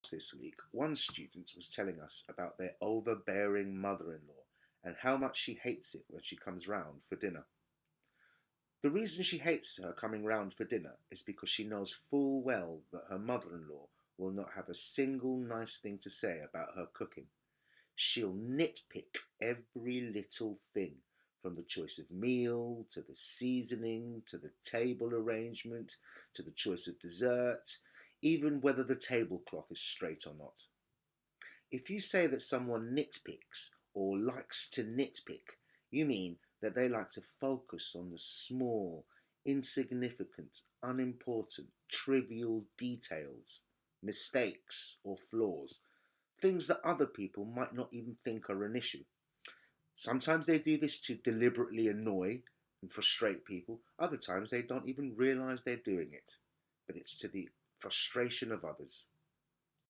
this week, one student was telling us about their overbearing mother-in-law and how much she hates it when she comes round for dinner. The reason she hates her coming round for dinner is because she knows full well that her mother-in-law will not have a single nice thing to say about her cooking. She'll nitpick every little thing, from the choice of meal, to the seasoning, to the table arrangement, to the choice of dessert, even whether the tablecloth is straight or not. If you say that someone nitpicks or likes to nitpick, you mean that they like to focus on the small, insignificant, unimportant, trivial details, mistakes or flaws, things that other people might not even think are an issue. Sometimes they do this to deliberately annoy and frustrate people. Other times they don't even realise they're doing it, but it's to the frustration of others.